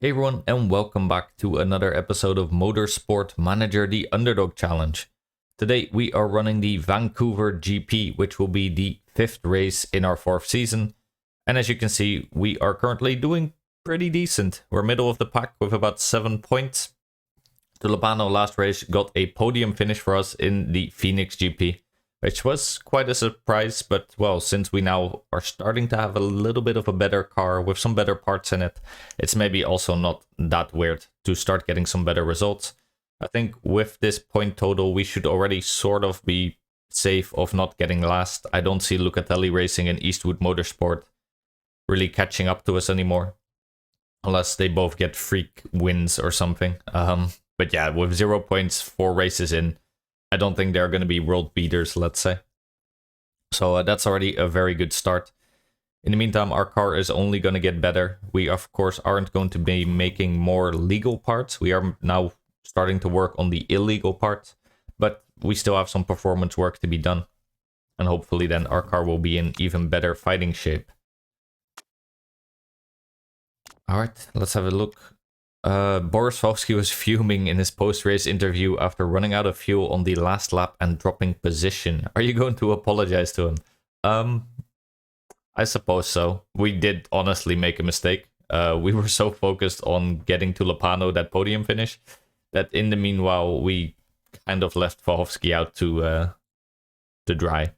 Hey everyone, and welcome back to another episode of Motorsport Manager, the Underdog Challenge. Today we are running the Vancouver GP, which will be the 5th race in our 4th season. And as you can see, we are currently doing pretty decent. We're middle of the pack with about 7 points. Tulipano last race got a podium finish for us in the Phoenix GP, which was quite a surprise, but well, since we now are starting to have a little bit of a better car with some better parts in it, it's maybe also not that weird to start getting some better results. I think with this point total, we should already sort of be safe of not getting last. I don't see Lucatelli Racing and Eastwood Motorsport really catching up to us anymore, unless they both get freak wins or something. But yeah, with 0 points, 4 races in, I don't think they're going to be world beaters, let's say. So that's already a very good start. In the meantime, our car is only going to get better. We, of course, aren't going to be making more legal parts. We are now starting to work on the illegal parts, but we still have some performance work to be done. And hopefully then our car will be in even better fighting shape. Alright, let's have a look. Boris Volsky was fuming in his post-race interview after running out of fuel on the last lap and dropping position. Are you going to apologize to him? I suppose so. We did honestly make a mistake. We were so focused on getting to Lopano, that podium finish, that in the meanwhile we kind of left Volsky out to dry.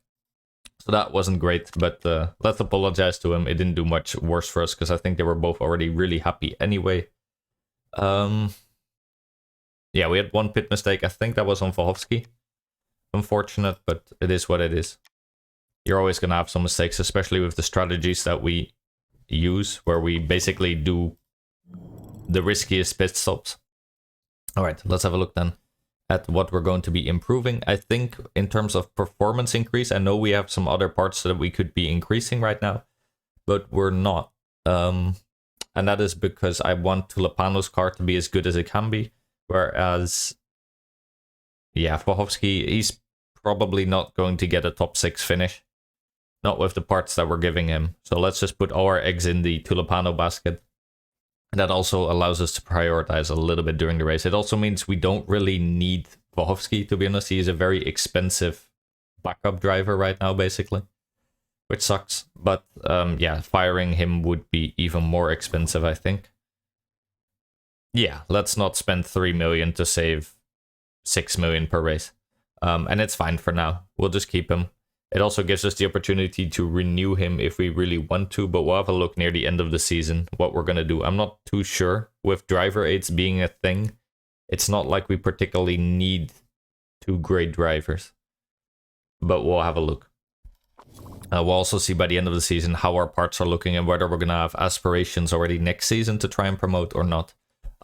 So that wasn't great, but let's apologize to him. It didn't do much worse for us because I think they were both already really happy anyway. Yeah, we had one pit mistake. I think that was on Volhovsky. Unfortunate, but it is what it is. You're always going to have some mistakes, especially with the strategies that we use, where we basically do the riskiest pit stops. Alright, let's have a look then at what we're going to be improving. I think in terms of performance increase, I know we have some other parts that we could be increasing right now, but we're not. And that is because I want Tulipano's car to be as good as it can be. Whereas, yeah, Volhovsky, he's probably not going to get a top 6 finish. Not with the parts that we're giving him. So let's just put all our eggs in the Tulipano basket. That also allows us to prioritize a little bit during the race. It also means we don't really need Volhovsky, to be honest. He is a very expensive backup driver right now, basically. Which sucks, but yeah, firing him would be even more expensive, I think. Yeah, let's not spend 3 million to save 6 million per race. And it's fine for now. We'll just keep him. It also gives us the opportunity to renew him if we really want to, but we'll have a look near the end of the season what we're going to do. I'm not too sure. With driver aids being a thing, it's not like we particularly need 2 great drivers. But we'll have a look. We'll also see by the end of the season how our parts are looking and whether we're going to have aspirations already next season to try and promote or not.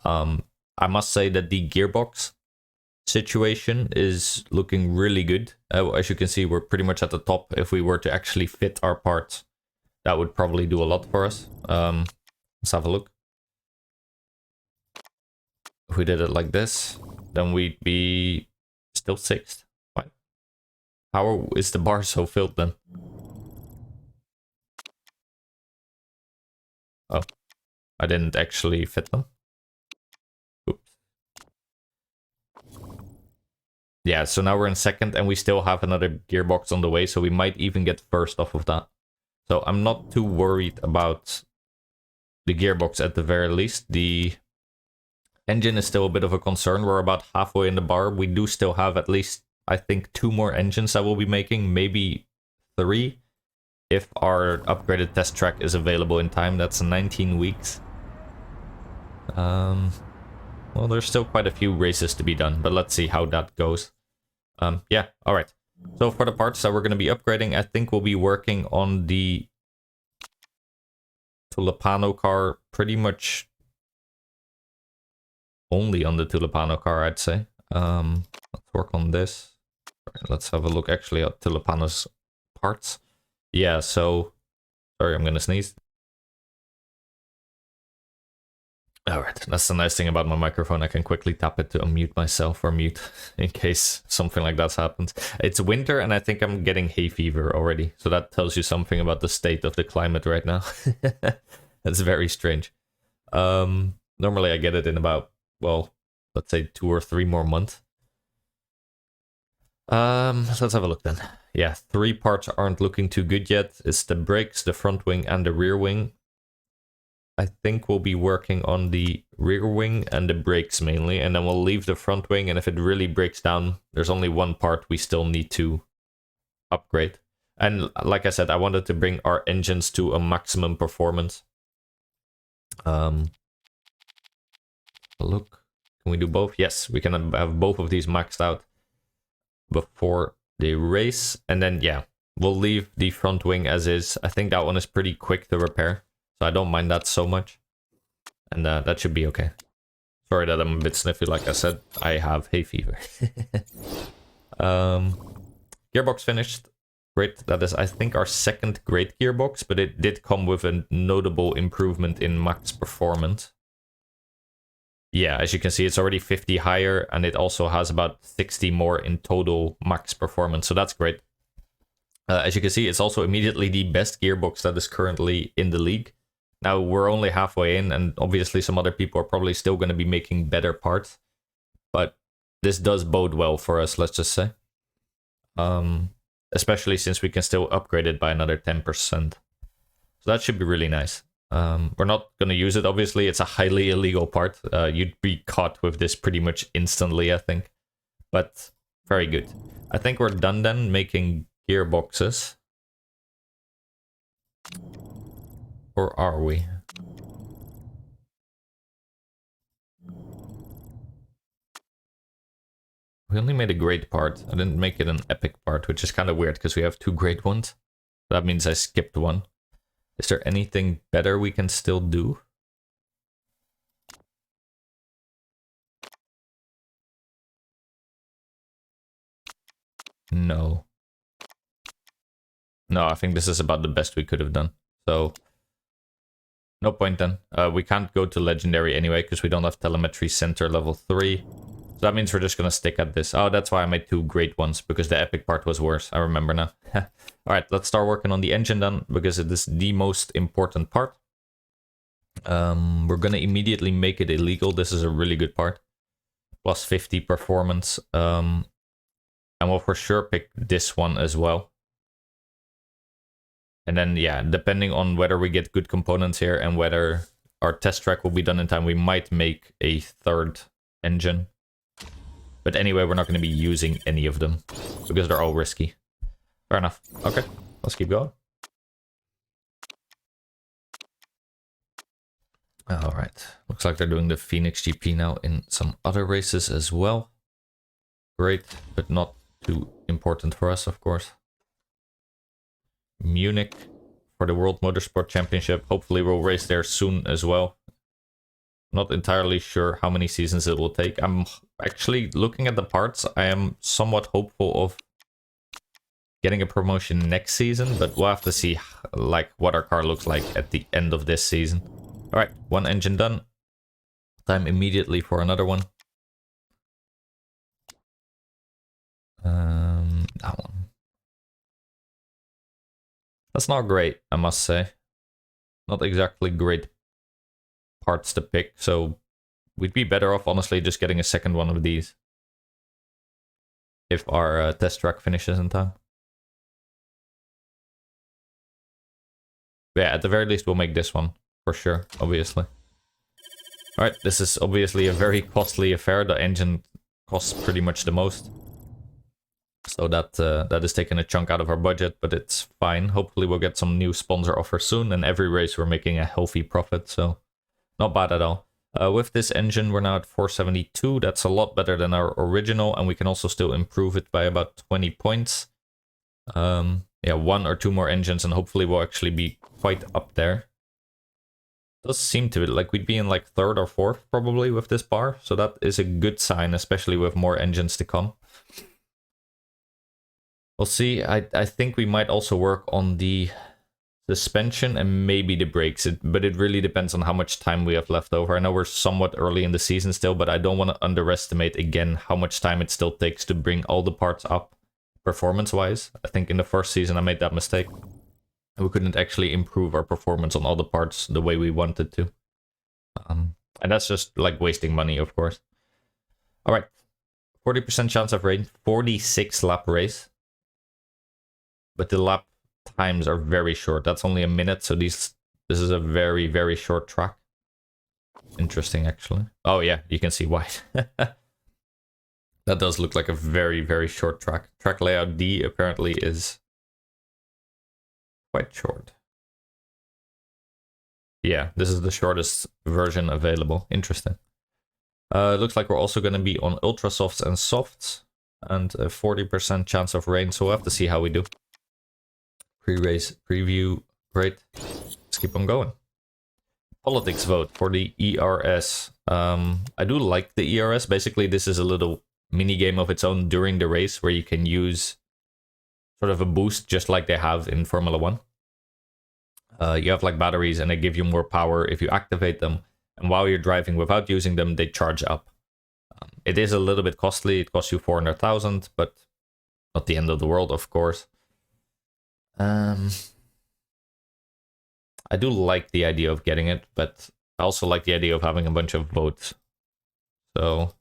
I must say that the gearbox situation is looking really good. As you can see, we're pretty much at the top. If we were to actually fit our parts, that would probably do a lot for us. Let's have a look. If we did it like this, then we'd be still 6th. Why? How is the bar so filled then? Oh, I didn't actually fit them. Oops. Yeah, so now we're in 2nd and we still have another gearbox on the way, so we might even get 1st off of that. So I'm not too worried about the gearbox at the very least. The engine is still a bit of a concern. We're about halfway in the bar. We do still have at least, I think, 2 more engines that we'll be making, maybe 3. If our upgraded test track is available in time. That's 19 weeks. Well, there's still quite a few races to be done, but let's see how that goes. Yeah, alright. So for the parts that we're going to be upgrading, I think we'll be working on the Tulipano car, pretty much only on the Tulipano car, I'd say. Let's work on this. Let's have a look actually at Tulipano's parts. Yeah, so... Sorry, I'm gonna sneeze. Alright, that's the nice thing about my microphone. I can quickly tap it to unmute myself or mute in case something like that happens. It's winter and I think I'm getting hay fever already. So that tells you something about the state of the climate right now. That's very strange. Normally I get it in about, well, let's say 2 or 3 more months. So let's have a look then. Yeah, 3 parts aren't looking too good yet. It's the brakes, the front wing, and the rear wing. I think we'll be working on the rear wing and the brakes mainly, and then we'll leave the front wing, and if it really breaks down, there's only one part we still need to upgrade. And like I said, I wanted to bring our engines to a maximum performance. Look, can we do both? Yes, we can have both of these maxed out before the race, and then yeah, we'll leave the front wing as is. I think that one is pretty quick to repair, so I don't mind that so much, and that should be okay. Sorry that I'm a bit sniffy, like I said, I have hay fever. Gearbox finished. Great. That is, I think, our second great gearbox, but it did come with a notable improvement in max performance. Yeah, as you can see, it's already 50 higher, and it also has about 60 more in total max performance, so that's great. As you can see, it's also immediately the best gearbox that is currently in the league. Now, we're only halfway in, and obviously some other people are probably still going to be making better parts, but this does bode well for us, let's just say. Especially since we can still upgrade it by another 10%. So that should be really nice. We're not going to use it, obviously. It's a highly illegal part. You'd be caught with this pretty much instantly, I think. But very good. I think we're done then making gearboxes. Or are we? We only made a great part. I didn't make it an epic part, which is kind of weird because we have 2 great ones. That means I skipped one. Is there anything better we can still do? No. No, I think this is about the best we could have done. So, no point then. We can't go to Legendary anyway because we don't have Telemetry Center level 3. So that means we're just going to stick at this. Oh, that's why I made 2 great ones, because the epic part was worse. I remember now. Alright, let's start working on the engine then, because it is the most important part. We're going to immediately make it illegal. This is a really good part. Plus 50 performance. And we'll for sure pick this one as well. And then, yeah, depending on whether we get good components here and whether our test track will be done in time, we might make a 3rd engine. But anyway, we're not going to be using any of them because they're all risky. Fair enough. Okay, let's keep going. Alright, looks like they're doing the Phoenix GP now in some other races as well. Great, but not too important for us, of course. Munich for the World Motorsport Championship. Hopefully we'll race there soon as well. Not entirely sure how many seasons it will take. I'm actually looking at the parts. I am somewhat hopeful of getting a promotion next season, but we'll have to see like what our car looks like at the end of this season. All right, 1 engine done. Time immediately for another one. That one. That's not great, I must say. Not exactly great parts to pick, so we'd be better off honestly just getting a second one of these if our test track finishes in time. But yeah, at the very least we'll make this one for sure, obviously. Alright, this is obviously a very costly affair. The engine costs pretty much the most, so that is taking a chunk out of our budget, but it's fine. Hopefully we'll get some new sponsor offers soon, and every race we're making a healthy profit, so not bad at all. With this engine, we're now at 472. That's a lot better than our original, and we can also still improve it by about 20 points. Yeah, 1 or 2 more engines, and hopefully we'll actually be quite up there. Does seem to be like we'd be in like 3rd or 4th probably with this bar, so that is a good sign, especially with more engines to come. We'll see. I think we might also work on the suspension and maybe the brakes, but it really depends on how much time we have left over. I know we're somewhat early in the season still, but I don't want to underestimate again how much time it still takes to bring all the parts up performance-wise. I think in the first season I made that mistake. We couldn't actually improve our performance on all the parts the way we wanted to. And that's just like wasting money, of course. All right. 40% chance of rain. 46 lap race. But the lap times are very short. That's only a minute. So this is a very, very short track. Interesting, actually. Oh, yeah. You can see why. That does look like a very, very short track. Track layout D apparently is quite short. Yeah, this is the shortest version available. Interesting. Looks like we're also going to be on ultra softs and softs. And a 40% chance of rain, so we'll have to see how we do. Pre-race preview. Great. Let's keep on going. Politics vote for the ERS. I do like the ERS. Basically, this is a little mini game of its own during the race where you can use sort of a boost just like they have in Formula 1. You have like batteries and they give you more power if you activate them. And while you're driving without using them, they charge up. It is a little bit costly. It costs you 400,000, but not the end of the world, of course. I do like the idea of getting it, but I also like the idea of having a bunch of votes. So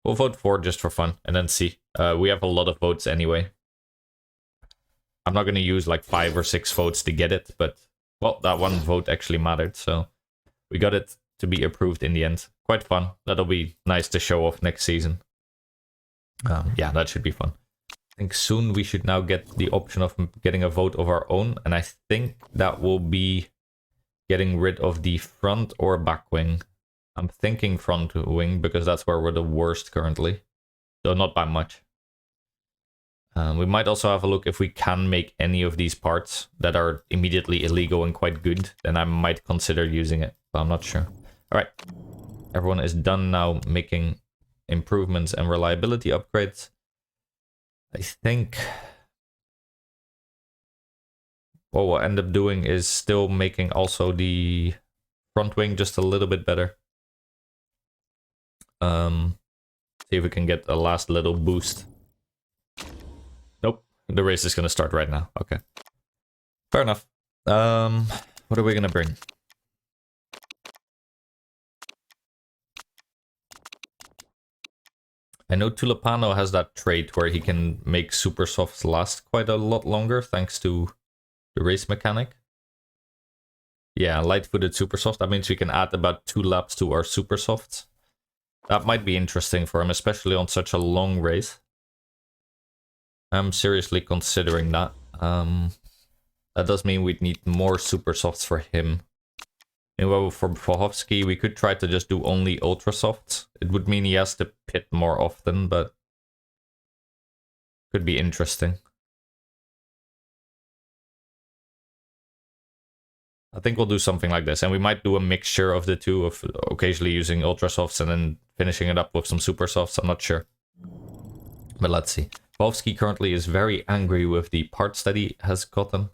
we'll vote for just for fun and then see. We have a lot of votes anyway. I'm not going to use like 5 or 6 votes to get it, but well, that one vote actually mattered. So we got it to be approved in the end. Quite fun. That'll be nice to show off next season. Yeah, that should be fun. I think soon we should now get the option of getting a vote of our own. And I think that will be getting rid of the front or back wing. I'm thinking front wing because that's where we're the worst currently. Though not by much. We might also have a look if we can make any of these parts that are immediately illegal and quite good. Then I might consider using it, but I'm not sure. All right. Everyone is done now making improvements and reliability upgrades. I think what we'll end up doing is still making also the front wing just a little bit better. See if we can get a last little boost. Nope, the race is going to start right now. Okay, fair enough. What are we going to bring? I know Tulipano has that trait where he can make super softs last quite a lot longer thanks to the race mechanic. Yeah, light-footed super soft. That means we can add about 2 laps to our super softs. That might be interesting for him, especially on such a long race. I'm seriously considering that. That does mean we'd need more super softs for him. Meanwhile, for Bohovsky, we could try to just do only ultra softs. It would mean he has to pit more often, but could be interesting. I think we'll do something like this, and we might do a mixture of the two, of occasionally using ultra softs and then finishing it up with some super softs. I'm not sure, but let's see. Bohovsky currently is very angry with the parts that he has gotten.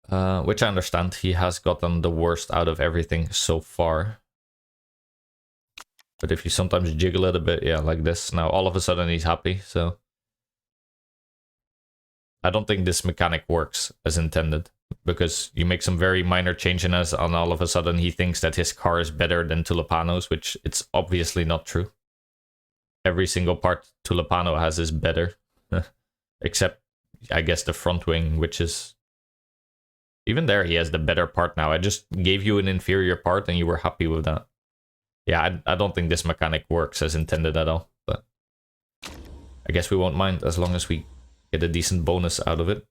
Which I understand, he has gotten the worst out of everything so far. But if you sometimes jiggle it a bit, yeah, like this, now all of a sudden he's happy, so... I don't think this mechanic works as intended, because you make some very minor changes and all of a sudden he thinks that his car is better than Tulipano's, which it's obviously not true. Every single part Tulipano has is better. Except, I guess, the front wing, which is... Even there, he has the better part now. I just gave you an inferior part and you were happy with that. Yeah, I don't think this mechanic works as intended at all. But I guess we won't mind as long as we get a decent bonus out of it.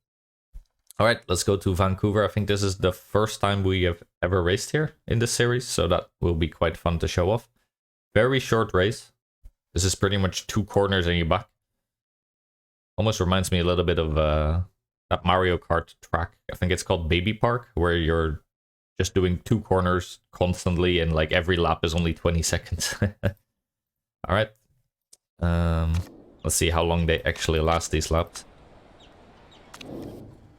All right, let's go to Vancouver. I think this is the first time we have ever raced here in this series. So that will be quite fun to show off. Very short race. This is pretty much 2 corners and you're back. Almost reminds me a little bit of... that Mario Kart track. I think it's called Baby Park, where you're just doing 2 corners constantly and like every lap is only 20 seconds. Alright. Let's see how long they actually last, these laps.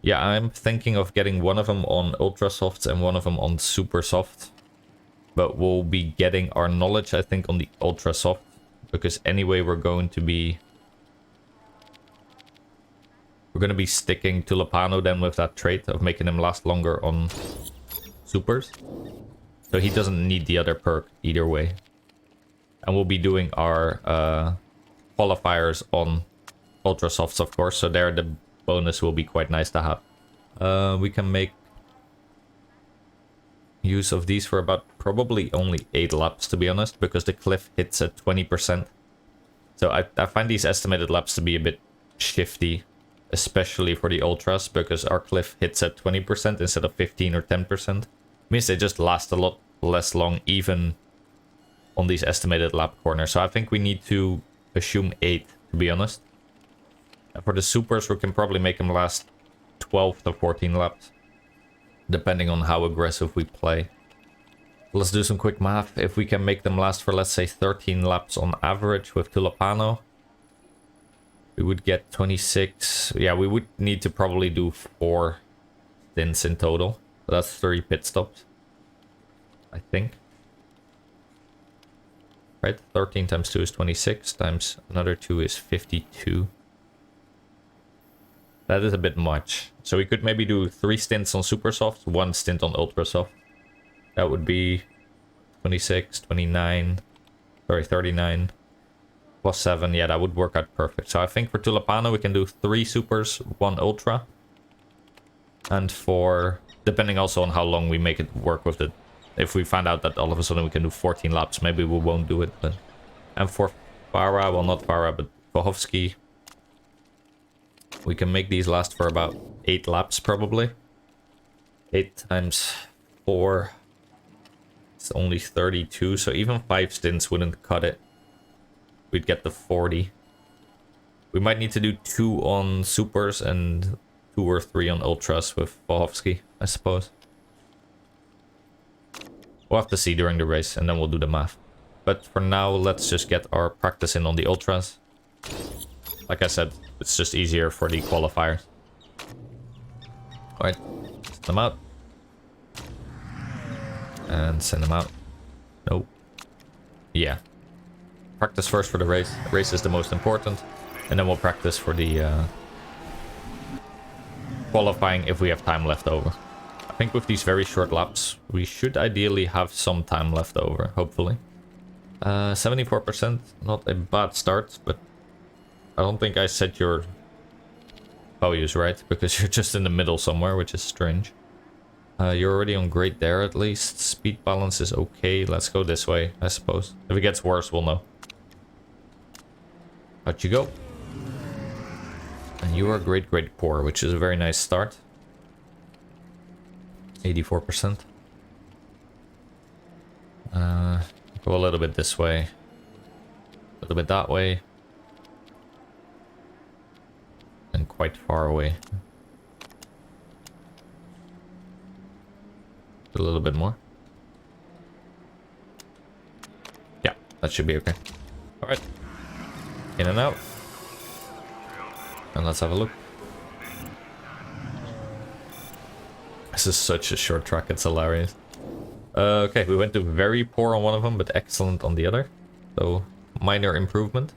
Yeah, I'm thinking of getting one of them on Ultra Softs and one of them on Super Soft. But we'll be getting our knowledge, I think, on the Ultra Soft. Because anyway, we're going to be sticking to Lopano then with that trait of making him last longer on supers. So he doesn't need the other perk either way. And we'll be doing our qualifiers on Ultra Softs, of course. So there the bonus will be quite nice to have. We can make use of these for about probably only 8 laps, to be honest, because the cliff hits at 20%. So I find these estimated laps to be a bit shifty, especially for the Ultras, because our cliff hits at 20% instead of 15 or 10%. Means they just last a lot less long, even on these estimated lap corners. So I think we need to assume 8, to be honest. And for the supers, we can probably make them last 12 to 14 laps, depending on how aggressive we play. Let's do some quick math. If we can make them last for, let's say, 13 laps on average with Tulipano, we would get 26. Yeah, we would need to probably do 4 stints in total. So that's 3 pit stops, I think. Right? 13 times 2 is 26, times another 2 is 52. That is a bit much. So we could maybe do 3 stints on Super Soft, 1 stint on Ultra Soft. That would be 26, 29, sorry, 39, plus 7. Yeah, that would work out perfect. So I think for Tulipano, we can do 3 Supers, 1 Ultra. And for, depending also on how long we make it work with it. If we find out that all of a sudden we can do 14 laps, maybe we won't do it. But... And for Farah, well, not Farah, but Vohovsky, we can make these last for about 8 laps, probably. 8 times 4... It's only 32, so even 5 stints wouldn't cut it. We'd get the 40. We might need to do 2 on Supers and 2 or 3 on Ultras with Vohovsky, I suppose. We'll have to see during the race, and then we'll do the math. But for now, let's just get our practice in on the Ultras. Like I said, it's just easier for the qualifiers. Alright, send them out. And send them out. Nope. Yeah. Practice first for the race. Race is the most important. And then we'll practice for the qualifying if we have time left over. I think with these very short laps, we should ideally have some time left over, hopefully. 74%, not a bad start, but I don't think I set your values right, because you're just in the middle somewhere, which is strange. You're already on great there, at least. Speed balance is okay. Let's go this way, I suppose. If it gets worse, we'll know. Out you go. And you are great, great poor, which is a very nice start. 84%. Go a little bit this way. A little bit that way. And quite far away. A little bit more. Yeah, that should be okay. Alright. In and out. And let's have a look. This is such a short track, it's hilarious. Okay, we went to very poor on one of them, but excellent on the other. So, minor improvement.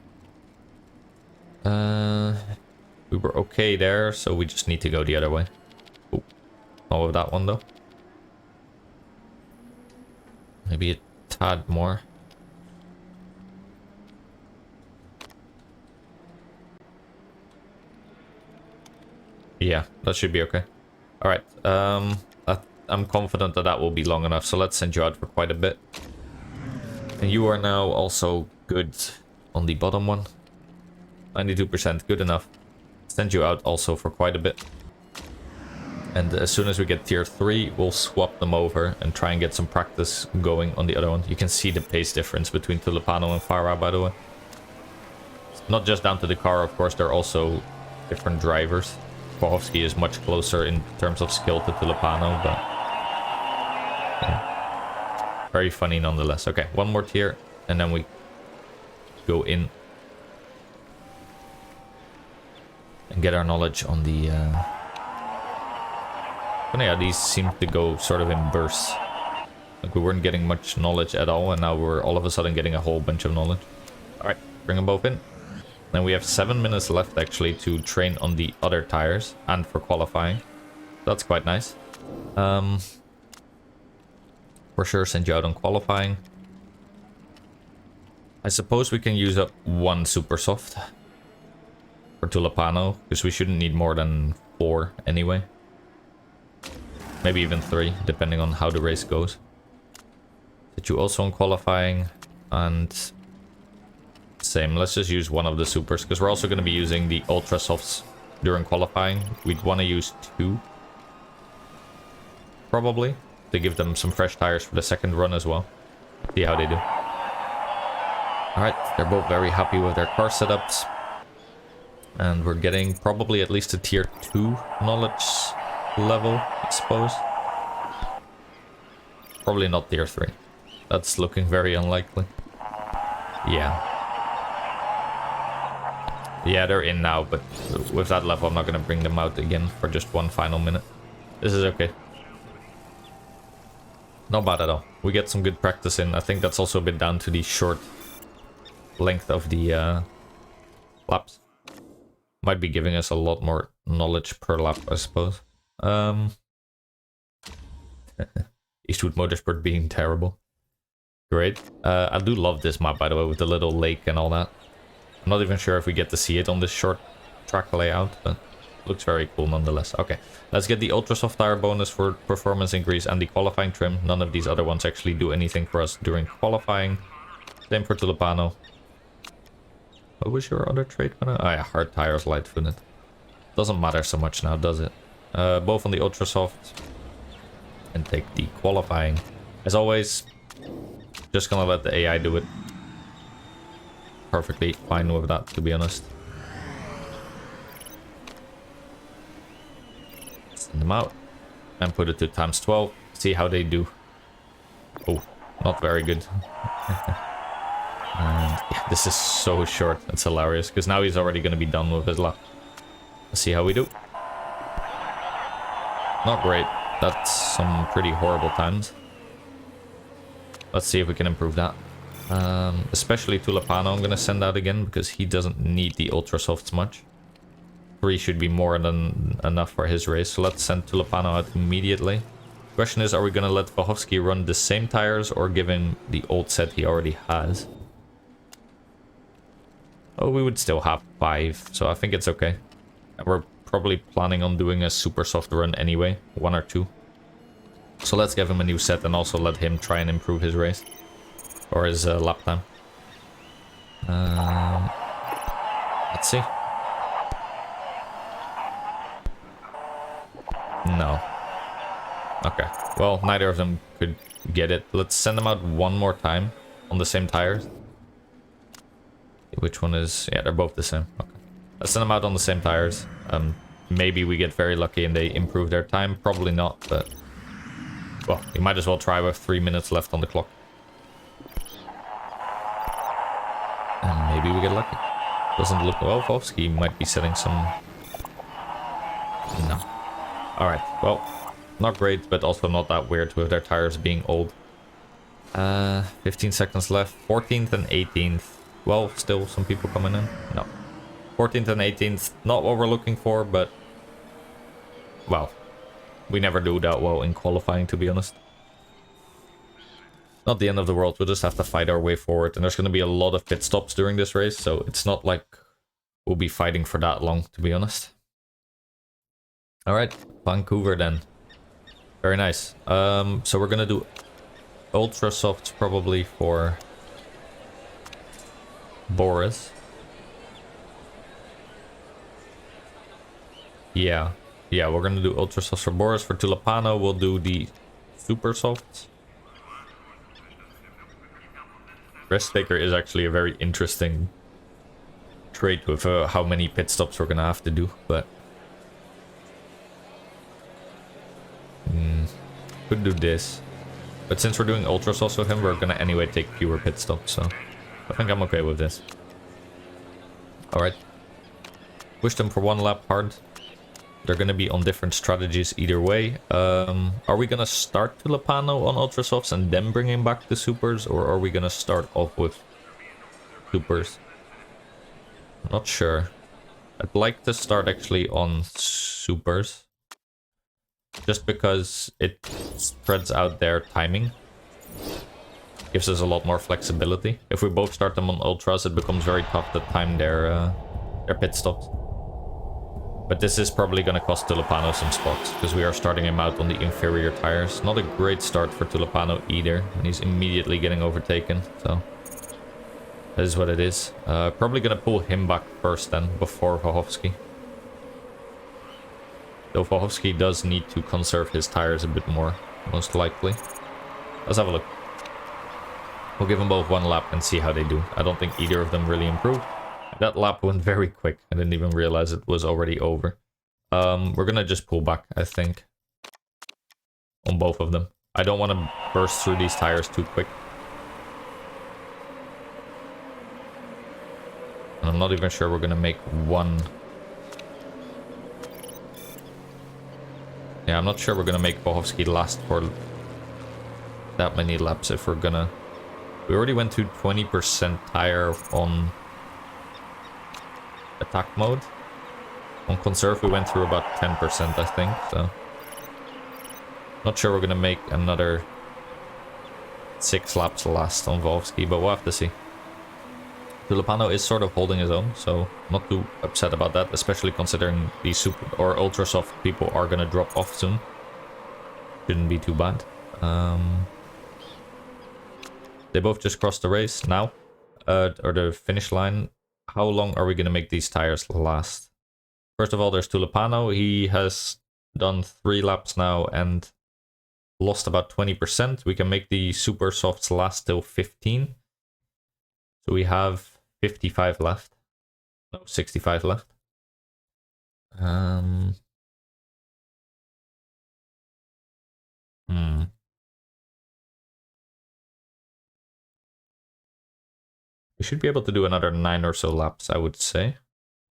We were okay there, so we just need to go the other way. Ooh, not with that one though. Maybe a tad more. Yeah, that should be okay. Alright, I'm confident that that will be long enough, so let's send you out for quite a bit. And you are now also good on the bottom one. 92%, good enough. Send you out also for quite a bit. And as soon as we get tier 3, we'll swap them over and try and get some practice going on the other one. You can see the pace difference between Tulipano and Farah, by the way. It's not just down to the car, of course, they're also different drivers. Vohovsky is much closer in terms of skill to Tulipano, but... yeah. Very funny nonetheless. Okay, one more tier, and then we go in. And get our knowledge on the... Funny how these seem to go sort of in bursts. Like we weren't getting much knowledge at all, and now we're all of a sudden getting a whole bunch of knowledge. Alright, bring them both in. Then we have 7 minutes left actually to train on the other tires and for qualifying. That's quite nice. For sure send you out on qualifying. I suppose we can use up one super soft for Tulipano, because we shouldn't need more than 4 anyway. Maybe even 3, depending on how the race goes. Set you also on qualifying, and same, let's just use one of the supers, because we're also going to be using the ultra softs during qualifying. We'd want to use 2, probably, to give them some fresh tires for the second run as well. See how they do. Alright, they're both very happy with their car setups. And we're getting probably at least a tier 2 knowledge level, I suppose. Probably not tier 3. That's looking very unlikely. Yeah. Yeah, they're in now, but with that level I'm not going to bring them out again for just one final minute. This is okay. Not bad at all. We get some good practice in. I think that's also a bit down to the short length of the laps. Might be giving us a lot more knowledge per lap, I suppose. Eastwood Motorsport being terrible. Great. I do love this map, by the way, with the little lake and all that. I'm not even sure if we get to see it on this short track layout, but looks very cool nonetheless. Okay, let's get the ultra soft tire bonus for performance increase and the qualifying trim. None of these other ones actually do anything for us during qualifying. Same for Tulipano. What was your other trait? Oh yeah, hard tires, light footed. Doesn't matter so much now, does it? Both on the ultra soft. And take the qualifying. As always, just gonna let the AI do it. Perfectly fine with that, to be honest. Send them out. And put it to times 12. See how they do. Oh, not very good. And yeah, this is so short. It's hilarious, because now he's already going to be done with his lap. Let's see how we do. Not great. That's some pretty horrible times. Let's see if we can improve that. Especially Tulipano I'm going to send out again, because he doesn't need the ultra softs much. 3 should be more than enough for his race, so let's send Tulipano out immediately. Question is, are we going to let Vahovsky run the same tires or give him the old set he already has? Oh, we would still have 5, so I think it's okay. And we're probably planning on doing a super soft run anyway, 1 or 2. So let's give him a new set and also let him try and improve his race. Or his lap time. Let's see. No. Okay. Well, neither of them could get it. Let's send them out one more time on the same tires. Which one is... Yeah, they're both the same. Okay. Let's send them out on the same tires. Maybe we get very lucky and they improve their time. Probably not, but... Well, you might as well try with 3 minutes left on the clock. And maybe we get lucky. Doesn't look... Well, Vahovsky might be setting some... No. Alright, well... Not great, but also not that weird with their tires being old. 15 seconds left. 14th and 18th. Well, still some people coming in. No. 14th and 18th. Not what we're looking for, but... Well, we never do that well in qualifying, to be honest. Not the end of the world. We'll just have to fight our way forward. And there's going to be a lot of pit stops during this race, so it's not like we'll be fighting for that long, to be honest. Alright, Vancouver then. Very nice. So we're gonna do ultra softs probably for Boris. Yeah, we're gonna do ultra softs for Boris. For Tulipano, we'll do the super softs. Rest taker is actually a very interesting trait with how many pit stops we're gonna have to do, but. Could do this. But since we're doing ultra softs with him, we're gonna anyway take fewer pit stops, so I think I'm okay with this. Alright. Push them for 1 lap hard. They're gonna be on different strategies either way. Are we gonna start Tulipano on ultra softs and then bring him back to supers, or are we gonna start off with supers? Not sure. I'd like to start actually on supers. Just because it spreads out their timing. Gives us a lot more flexibility. If we both start them on ultras, it becomes very tough to time their pit stops. But this is probably going to cost Tulipano some spots, because we are starting him out on the inferior tires. Not a great start for Tulipano either, and he's immediately getting overtaken, so that is what it is. Probably going to pull him back first then, before Vahovsky. Though Vahovsky does need to conserve his tires a bit more, most likely. Let's have a look. We'll give them both one lap and see how they do. I don't think either of them really improved. That lap went very quick. I didn't even realize it was already over. We're gonna just pull back, I think. On both of them. I don't want to burst through these tires too quick. And I'm not even sure we're gonna make one. Yeah, I'm not sure we're gonna make Vahovsky last for that many laps if we're gonna... We already went to 20% tire on attack mode. On conserve we went through about 10%, I think, so... Not sure we're gonna make another 6 laps last on Vahovsky, but we'll have to see. Tulipano is sort of holding his own, so not too upset about that, especially considering the super or ultra soft people are gonna drop off soon. Shouldn't be too bad. They both just crossed the race now, or the finish line. How long are we gonna make these tires last? First of all, there's Tulipano. He has done 3 laps now and lost about 20%. We can make the super softs last till 15. So we have 55 left. No, 65 left. We should be able to do another 9 or so laps, I would say.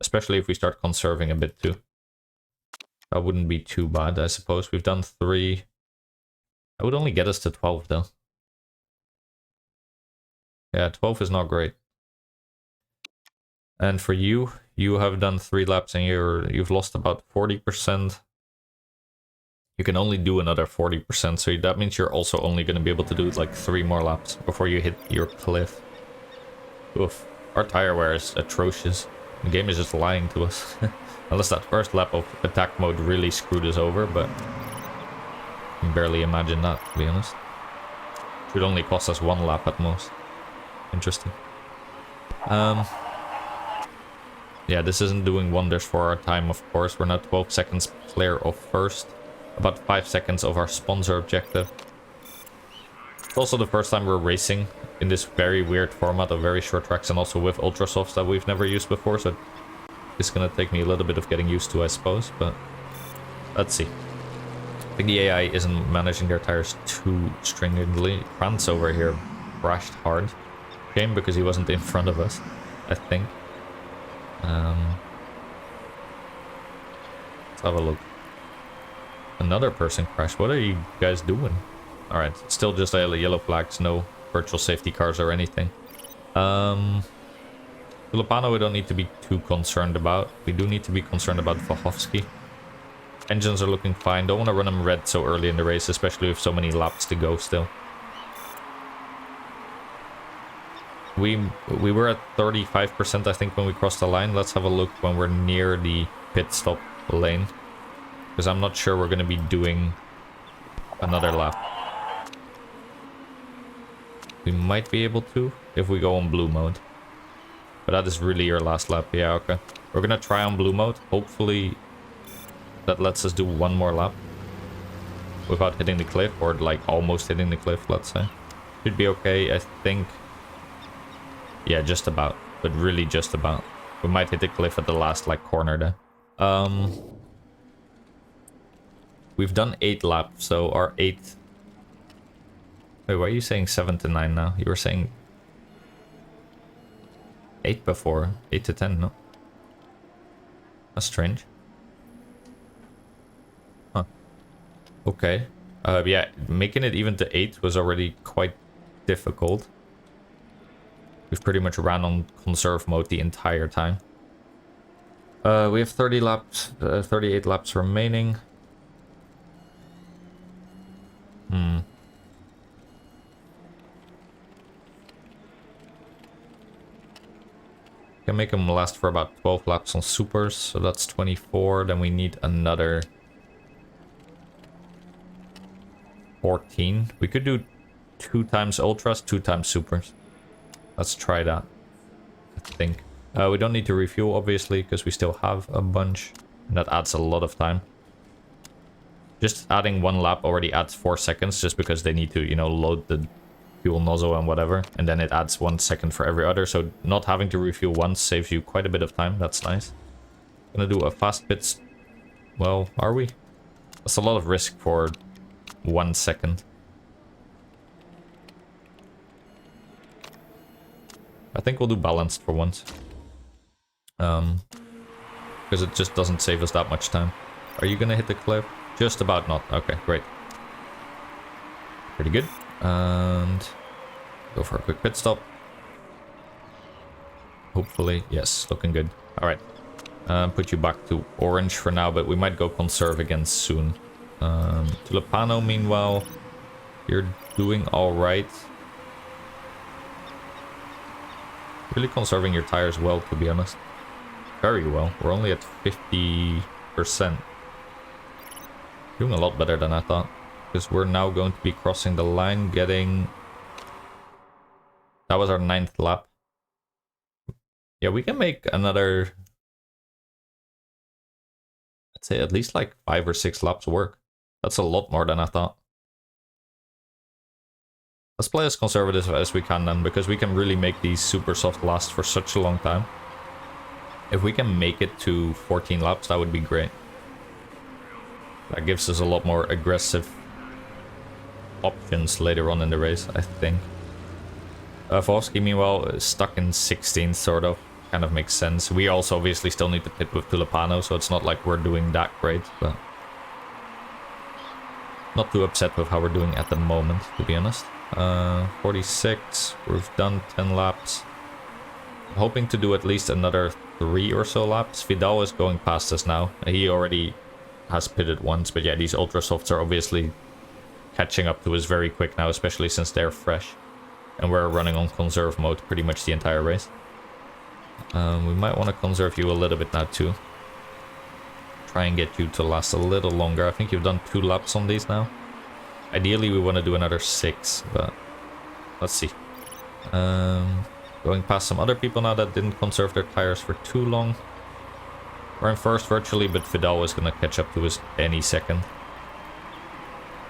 Especially if we start conserving a bit too. That wouldn't be too bad, I suppose. We've done 3. That would only get us to 12 though. Yeah, 12 is not great. And for you, you have done 3 laps and you've lost about 40%. You can only do another 40%, so that means you're also only going to be able to do like 3 more laps before you hit your cliff. Oof, our tire wear is atrocious. The game is just lying to us. Unless that first lap of attack mode really screwed us over, but I can barely imagine that, to be honest. It should only cost us 1 lap at most. Interesting. Yeah, this isn't doing wonders for our time, of course. We're now 12 seconds clear of first. About 5 seconds of our sponsor objective. It's also the first time we're racing in this very weird format of very short tracks and also with ultra softs that we've never used before, so it's gonna take me a little bit of getting used to, I suppose, but let's see. I think the AI isn't managing their tires too stringently. Krantz over here crashed hard. Shame because he wasn't in front of us, I think. Let's have a look. Another person crashed. What are you guys doing? Alright, still just yellow flags, no virtual safety cars or anything. Tulipano we don't need to be too concerned about. We do need to be concerned about Vahovsky. Engines are looking fine. Don't want to run them red so early in the race, especially with so many laps to go still. We were at 35% I think when we crossed the line. Let's have a look when we're near the pit stop lane. Because I'm not sure we're going to be doing another lap. We might be able to if we go on blue mode. But that is really your last lap. Yeah, okay. We're going to try on blue mode. Hopefully that lets us do 1 more lap. Without hitting the cliff, or like almost hitting the cliff, let's say. Should be okay, I think. Yeah, just about. But really just about. We might hit the cliff at the last like corner there. We've done 8 laps, so our 8th... Wait, why are you saying 7 to 9 now? You were saying 8 before. 8 to 10, no? That's strange. Huh. Okay. Yeah, making it even to 8 was already quite difficult. We've pretty much ran on conserve mode the entire time. We have 30 laps, 38 laps remaining. Can make them last for about 12 laps on supers, so that's 24. Then we need another 14. We could do 2 times ultras, 2 times supers. Let's try that, I think. We don't need to refuel, obviously, because we still have a bunch. And that adds a lot of time. Just adding 1 lap already adds 4 seconds, just because they need to, you know, load the fuel nozzle and whatever. And then it adds 1 second for every other. So not having to refuel once saves you quite a bit of time. That's nice. Gonna do a fast pits. Well, are we? That's a lot of risk for 1 second. I think we'll do balanced for once. Because it just doesn't save us that much time. Are you gonna hit the cliff? Just about not. Okay, great. Pretty good. And go for a quick pit stop. Hopefully, yes, looking good. All right. Put you back to orange for now, but we might go conserve again soon. Tulipano, meanwhile, you're doing all right. Really conserving your tires well, to be honest. Very well. We're only at 50%. Doing a lot better than I thought. Because we're now going to be crossing the line, getting... That was our 9th lap. Yeah, we can make another... I'd say at least like 5 or 6 laps work. That's a lot more than I thought. Let's play as conservative as we can then, because we can really make these super soft last for such a long time. If we can make it to 14 laps, that would be great. That gives us a lot more aggressive options later on in the race, I think. Vovsky, meanwhile, is stuck in 16th, sort of. Kind of makes sense. We also obviously still need to pit with Tulipano, so it's not like we're doing that great, but... Not too upset with how we're doing at the moment, to be honest. 46, we've done 10 laps. Hoping to do at least another 3 or so laps. Vidal is going past us now. He already has pitted once, but yeah, these ultra softs are obviously catching up to us very quick now, especially since they're fresh. And we're running on conserve mode pretty much the entire race. We might want to conserve you a little bit now too. Try and get you to last a little longer. I think you've done 2 laps on these now. Ideally, we want to do another 6, but let's see. Going past some other people now that didn't conserve their tires for too long. We're in first virtually, but Vidal is going to catch up to us any second.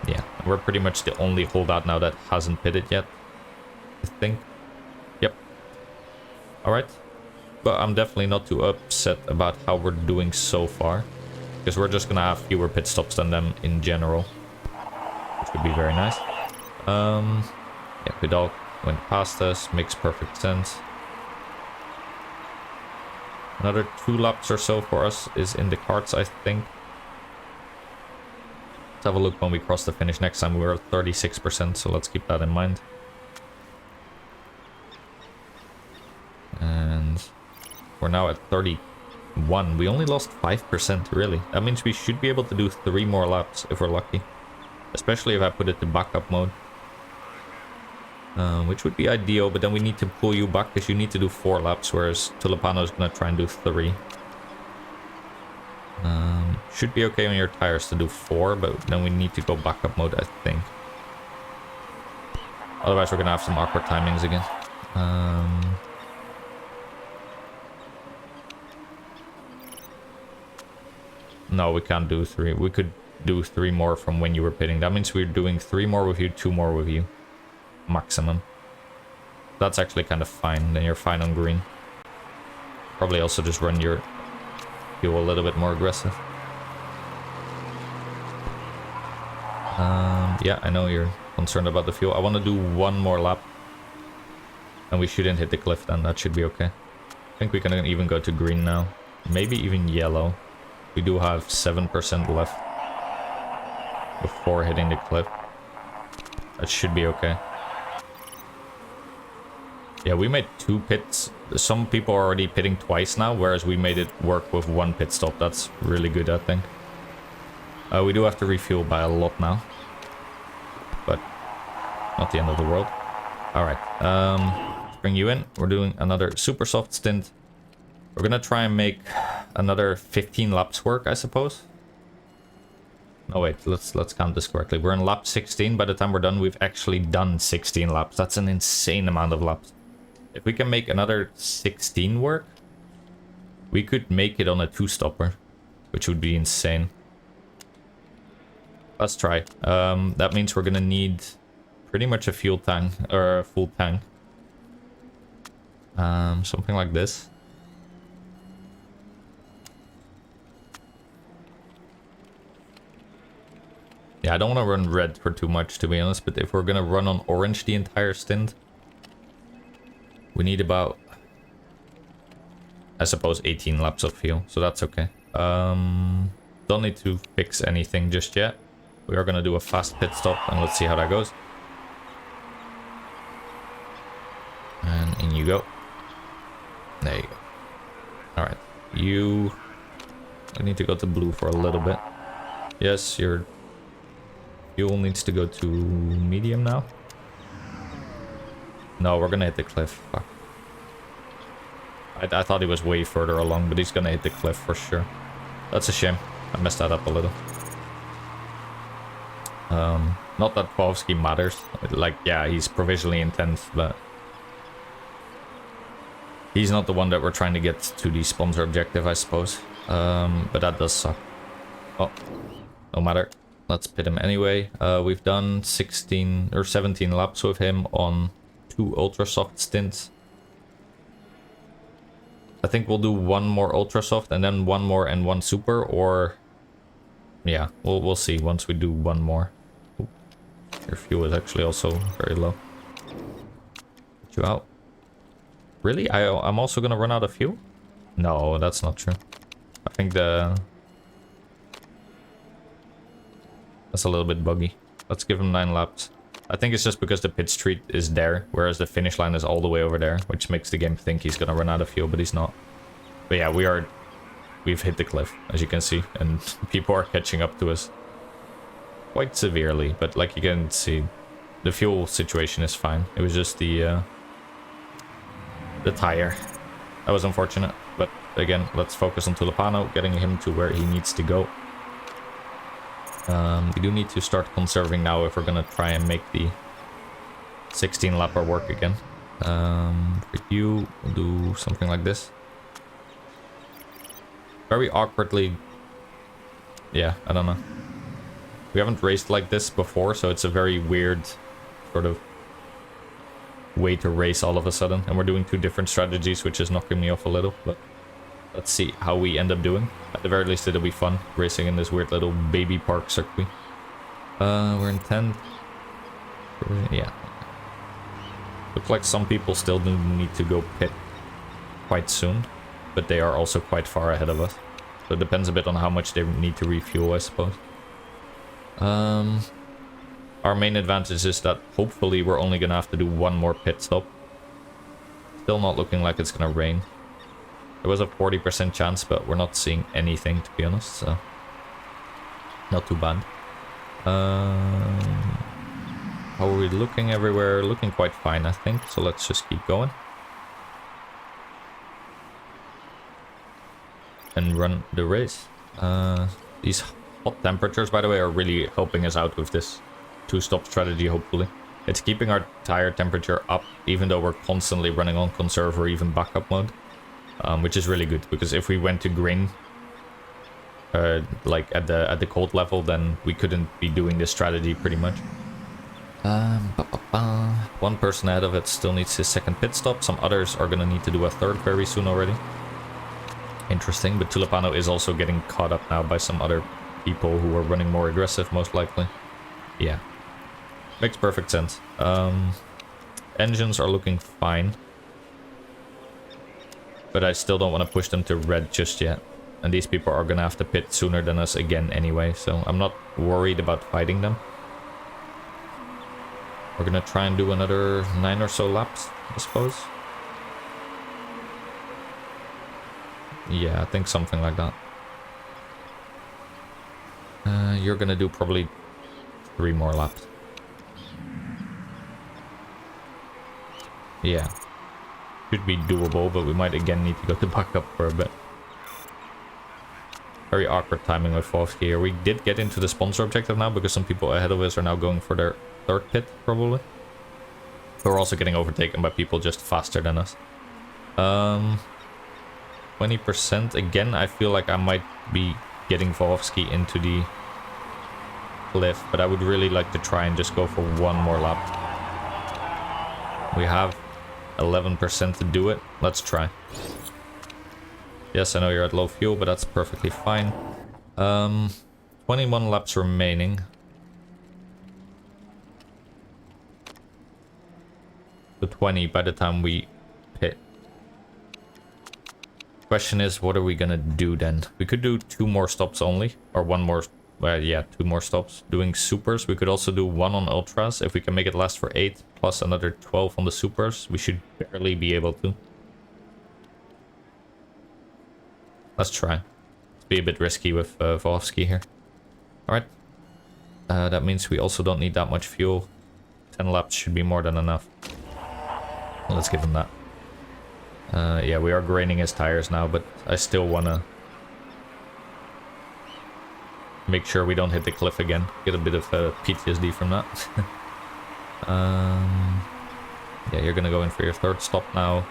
Yeah, we're pretty much the only holdout now that hasn't pitted yet, I think. Yep. Alright. But I'm definitely not too upset about how we're doing so far. Because we're just going to have fewer pit stops than them in general. Which would be very nice. Yeah, Vidal went past us. Makes perfect sense. Another 2 laps or so for us is in the karts, I think. Let's have a look when we cross the finish next time. We're at 36%, so let's keep that in mind. And we're now at 31. We only lost 5%, really. That means we should be able to do 3 more laps if we're lucky. Especially if I put it to backup mode. Which would be ideal, but then we need to pull you back because you need to do 4 laps, whereas Tulipano is going to try and do 3. Should be okay on your tires to do 4, but then we need to go backup mode, I think. Otherwise, we're going to have some awkward timings again. No, we can't do 3. We could do 3 more from when you were pitting. That means we're doing 3 more with you, 2 more with you. Maximum. That's actually kind of fine. Then you're fine on green. Probably also just run your fuel a little bit more aggressive. Yeah, I know you're concerned about the fuel. I want to do 1 more lap. And we shouldn't hit the cliff then. That should be okay. I think we can even go to green now. Maybe even yellow. We do have 7% left before hitting the cliff. That should be okay. Yeah, we made 2 pits. Some people are already pitting twice now, whereas we made it work with 1 pit stop. That's really good, I think. We do have to refuel by a lot now. But not the end of the world. Alright, let's bring you in. We're doing another super soft stint. We're gonna try and make another 15 laps work, I suppose. No, wait, let's count this correctly. We're in lap 16. By the time we're done, we've actually done 16 laps. That's an insane amount of laps. If we can make another 16 work, we could make it on a 2-stopper, which would be insane. Let's try. That means we're gonna need pretty much a fuel tank, or a full tank. Something like this. Yeah, I don't want to run red for too much, to be honest, but if we're gonna run on orange the entire stint, we need about, I suppose, 18 laps of fuel, so that's okay. Don't need to fix anything just yet. We are gonna do a fast pit stop, and let's see how that goes. And in you go. There you go. Alright, I need to go to blue for a little bit. Yes, your fuel needs to go to medium now. No, we're gonna hit the cliff. Fuck. I thought he was way further along, but he's gonna hit the cliff for sure. That's a shame. I messed that up a little. Not that Pavsky matters. Like, yeah, he's provisionally in 10th, but he's not the one that we're trying to get to the sponsor objective, I suppose. But that does suck. Oh, no matter. Let's pit him anyway. We've done 16 or 17 laps with him on 2 ultra soft stints. I think we'll do 1 more ultra soft and then 1 more and 1 super, or yeah, we'll see once we do 1 more. Ooh, your fuel is actually also very low. Get you out. Really? I'm also gonna run out of fuel? No, that's not true. I think that's a little bit buggy. Let's give him 9 laps. I think it's just because the pit street is there, whereas the finish line is all the way over there, which makes the game think he's gonna run out of fuel, but he's not. But yeah, we've hit the cliff, as you can see, and people are catching up to us quite severely. But like you can see, the fuel situation is fine. It was just the tire that was unfortunate. But again, let's focus on Tulipano, getting him to where he needs to go. We do need to start conserving now if we're gonna try and make the 16 lapper work again. For you, we'll do something like this. Very awkwardly. Yeah, I don't know. We haven't raced like this before, so it's a very weird sort of way to race all of a sudden. And we're doing 2 different strategies, which is knocking me off a little, but let's see how we end up doing. At the very least, it'll be fun racing in this weird little baby park circuit. We're in 10th. Yeah. Looks like some people still do need to go pit quite soon, but they are also quite far ahead of us. So it depends a bit on how much they need to refuel, I suppose. Our main advantage is that hopefully we're only gonna have to do 1 more pit stop. Still not looking like it's gonna rain. There was a 40% chance, but we're not seeing anything, to be honest, so not too bad. How are we looking everywhere? Looking quite fine, I think, so let's just keep going. And run the race. These hot temperatures, by the way, are really helping us out with this 2-stop strategy, hopefully. It's keeping our tire temperature up, even though we're constantly running on conserve or even backup mode. Which is really good, because if we went to green, like at the cold level, then we couldn't be doing this strategy pretty much. 1 person ahead of it still needs his 2nd pit stop. Some others are gonna need to do a 3rd very soon already. Interesting, but Tulipano is also getting caught up now by some other people who are running more aggressive, most likely. Yeah, makes perfect sense. Engines are looking fine, but I still don't want to push them to red just yet. And these people are gonna have to pit sooner than us again anyway, so I'm not worried about fighting them. We're gonna try and do another 9 or so laps, I suppose. Yeah, I think something like that. You're gonna do probably 3 more laps. Yeah. Should be doable, but we might again need to go to backup for a bit. Very awkward timing with Vovsky here. We did get into the sponsor objective now because some people ahead of us are now going for their third pit, probably. We're also getting overtaken by people just faster than us. 20%. Again, I feel like I might be getting Vovsky into the cliff, but I would really like to try and just go for one more lap. We have 11% to do it. Let's try. Yes, I know you're at low fuel, but that's perfectly fine. 21 laps remaining. So 20 by the time we pit. Question is, what are we gonna do then? We could do 2 more stops only, or 1 more. Well, yeah, 2 more stops. Doing supers. We could also do 1 on ultras. If we can make it last for 8, plus another 12 on the supers, we should barely be able to. Let's try. Let's be a bit risky with Vovsky here. Alright. That means we also don't need that much fuel. 10 laps should be more than enough. Let's give him that. Yeah, we are graining his tires now, but I still want to make sure we don't hit the cliff again. Get a bit of PTSD from that. Yeah, you're going to go in for your third stop now.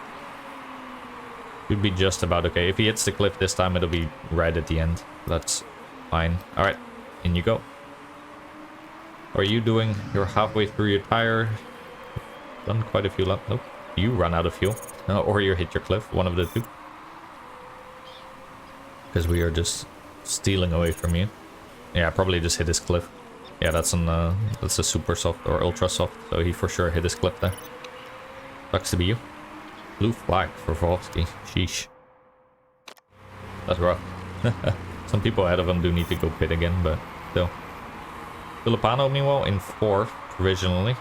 Should be just about okay. If he hits the cliff this time, it'll be right at the end. That's fine. Alright, in you go. How are you doing? You're halfway through your tire. Done quite a few laps. Nope. You run out of fuel. Or you hit your cliff. One of the two. Because we are just stealing away from you. Yeah, probably just hit his cliff. Yeah, that's a super soft or ultra soft. So he for sure hit his cliff there. Sucks to be you. Blue flag for Vovsky. Sheesh. That's rough. Some people ahead of him do need to go pit again, but still. Filipano, meanwhile, in 4th, provisionally.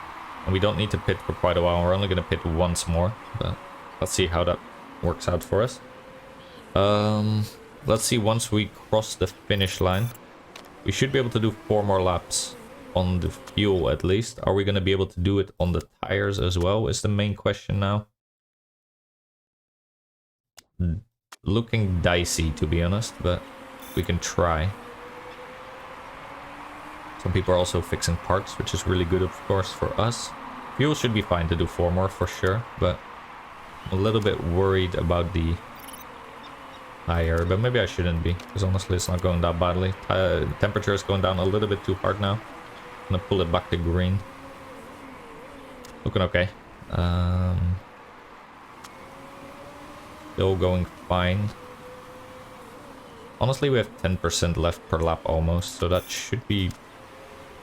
And we don't need to pit for quite a while. We're only going to pit once more. But let's see how that works out for us. Let's see, once we cross the finish line, we should be able to do 4 more laps on the fuel at least. Are we going to be able to do it on the tires as well, is the main question now. Looking dicey, to be honest, but we can try. Some people are also fixing parts, which is really good, of course, for us. Fuel should be fine to do 4 more for sure, but I'm a little bit worried about the tire, but maybe I shouldn't be, because honestly it's not going that badly. Temperature is going down a little bit too hard now. I'm gonna pull it back to green. Looking okay. Still going fine. Honestly, we have 10% left per lap almost, so that should be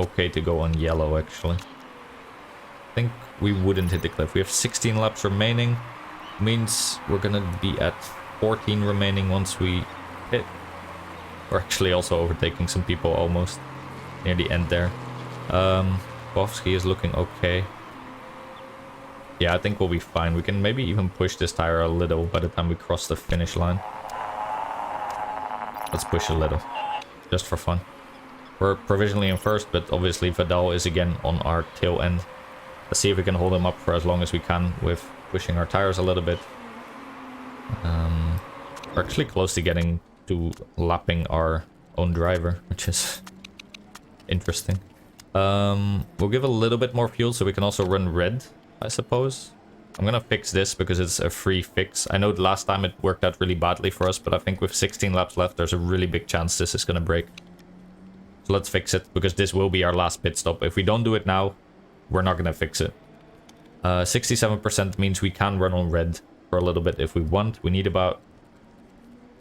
okay to go on yellow, actually. I think we wouldn't hit the cliff. We have 16 laps remaining. Means we're gonna be at 14 remaining once we hit. We're actually also overtaking some people almost near the end there. Vovsky is looking okay. Yeah, I think we'll be fine. We can maybe even push this tire a little by the time we cross the finish line. Let's push a little, just for fun. We're provisionally in 1st, but obviously Vidal is again on our tail end. Let's see if we can hold him up for as long as we can with pushing our tires a little bit. We're actually close to getting to lapping our own driver, which is interesting. We'll give a little bit more fuel so we can also run red, I suppose. I'm gonna fix this because it's a free fix. I know the last time it worked out really badly for us, but I think with 16 laps left, there's a really big chance this is gonna break. So let's fix it, because this will be our last pit stop. If we don't do it now, we're not gonna fix it. 67% means we can run on red for a little bit if we want. We need about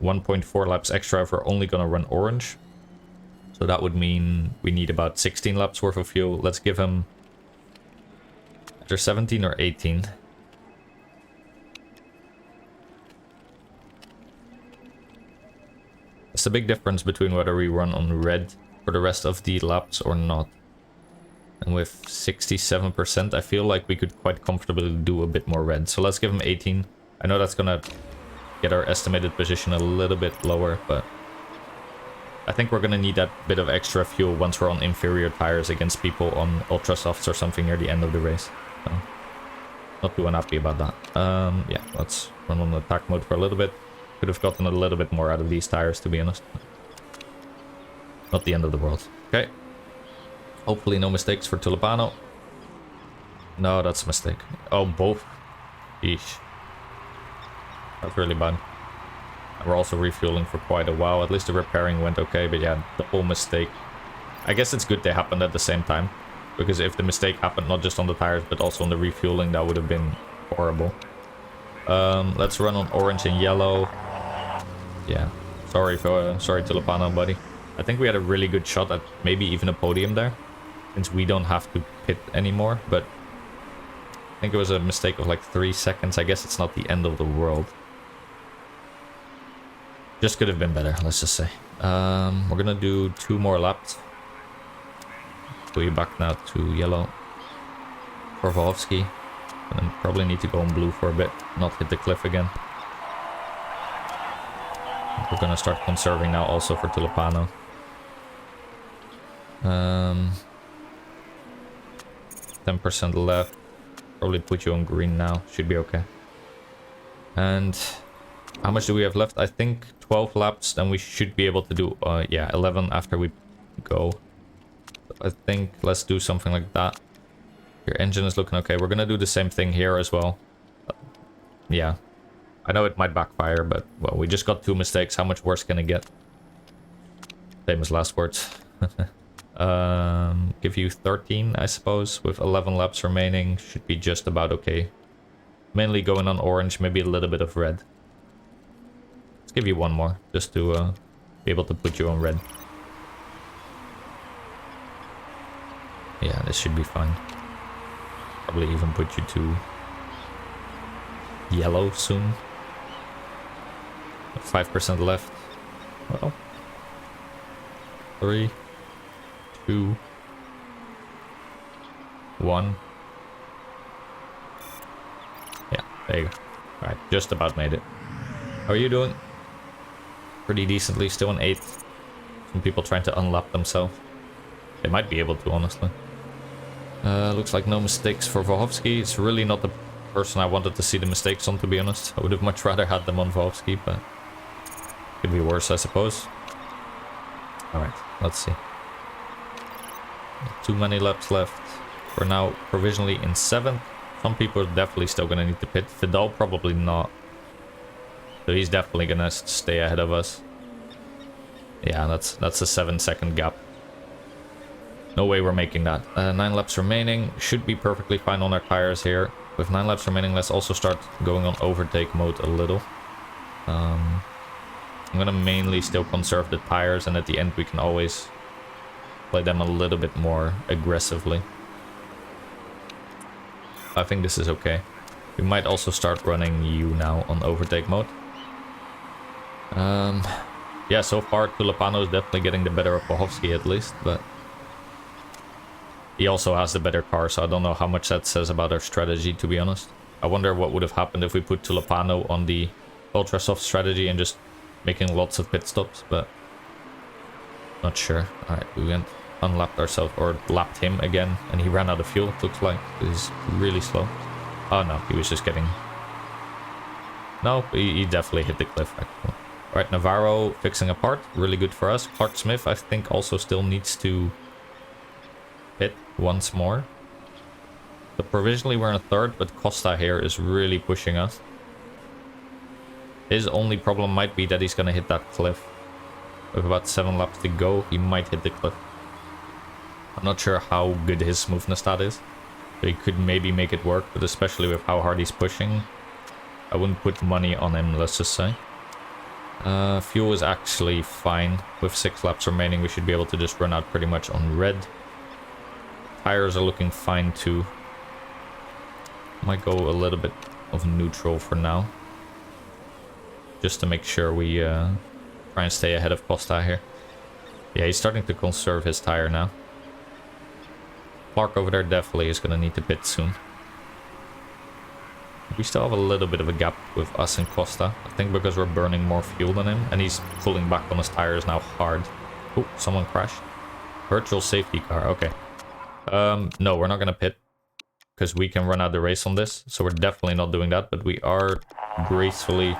1.4 laps extra if we're only gonna run orange. So that would mean we need about 16 laps worth of fuel. Let's give him either 17 or 18. It's a big difference between whether we run on red for the rest of the laps or not. And with 67%, I feel like we could quite comfortably do a bit more red. So let's give him 18. I know that's gonna get our estimated position a little bit lower, but I think we're gonna need that bit of extra fuel once we're on inferior tires against people on ultra softs or something near the end of the race. So Not too unhappy about that. Yeah, let's run on attack mode for a little bit. Could have gotten a little bit more out of these tires, to be honest. Not the end of the world. Okay. Hopefully no mistakes for Tulipano. No, that's a mistake. Oh, both. Eesh. That's really bad. And we're also refueling for quite a while. At least the repairing went okay, but yeah, the whole mistake. I guess it's good they happened at the same time. Because if the mistake happened not just on the tires, but also on the refueling, that would have been horrible. Let's run on orange and yellow. Yeah. Sorry Tulipano, buddy. I think we had a really good shot at maybe even a podium there. Since we don't have to pit anymore, but I think it was a mistake of like 3 seconds. I guess it's not the end of the world. Just could have been better, let's just say. We're gonna do 2 more laps. Pull you back now to yellow. For Volhovsky. And then probably need to go on blue for a bit, not hit the cliff again. We're gonna start conserving now also for Tulipano. 10% left. Probably put you on green now. Should be okay. And how much do we have left? I think 12 laps. Then we should be able to do, yeah, 11 after we go. I think let's do something like that. Your engine is looking okay. We're gonna do the same thing here as well. Yeah. I know it might backfire, but, well, we just got 2 mistakes. How much worse can it get? Famous last words. Give you 13, I suppose, with 11 laps remaining. Should be just about okay. Mainly going on orange, maybe a little bit of red. Let's give you 1 more, just to be able to put you on red. Yeah, this should be fine. Probably even put you to yellow soon. 5% left. Well, 3, 2, 1. Yeah, there you go. Alright, just about made it. How are you doing? Pretty decently, still in 8th. Some people trying to unlap themselves. They might be able to, honestly. Looks like no mistakes for Volhovsky. It's really not the person I wanted to see the mistakes on, to be honest. I would have much rather had them on Volhovsky, but could be worse, I suppose. Alright, let's see. Not too many laps left. We're now provisionally in 7th. Some people are definitely still going to need to pit. Vidal probably not. So he's definitely going to stay ahead of us. Yeah, that's a 7-second gap. No way we're making that. 9 laps remaining. Should be perfectly fine on our tires here. With 9 laps remaining, let's also start going on overtake mode a little. I'm going to mainly still conserve the tires, and at the end we can always play them a little bit more aggressively. I think this is okay. We might also start running you now on overtake mode. Yeah, so far Tulipano is definitely getting the better of Volhovsky at least, but he also has the better car, so I don't know how much that says about our strategy, to be honest. I wonder what would have happened if we put Tulipano on the ultra soft strategy and just making lots of pit stops, but not sure. Alright, we went unlapped ourselves, or lapped him again, and he ran out of fuel, looks like. He's really slow. Oh no, he was just getting... No, he definitely hit the cliff, actually. Alright, Navarro fixing a part, really good for us. Clark Smith, I think, also still needs to pit once more. So provisionally we're in a 3rd, but Costa here is really pushing us. His only problem might be that he's gonna hit that cliff. With about 7 laps to go, he might hit the cliff. I'm not sure how good his smoothness stat is. So he could maybe make it work, but especially with how hard he's pushing, I wouldn't put money on him, let's just say. Fuel is actually fine. With 6 laps remaining, we should be able to just run out pretty much on red. Tires are looking fine too. Might go a little bit of neutral for now. Just to make sure we try and stay ahead of Costa here. Yeah, he's starting to conserve his tire now. Clark over there definitely is going to need to pit soon. We still have a little bit of a gap with us and Costa. I think because we're burning more fuel than him. And he's pulling back on his tires now hard. Oh, someone crashed. Virtual safety car, okay. No, we're not going to pit. because we can run out the race on this. So we're definitely not doing that, but we are gratefully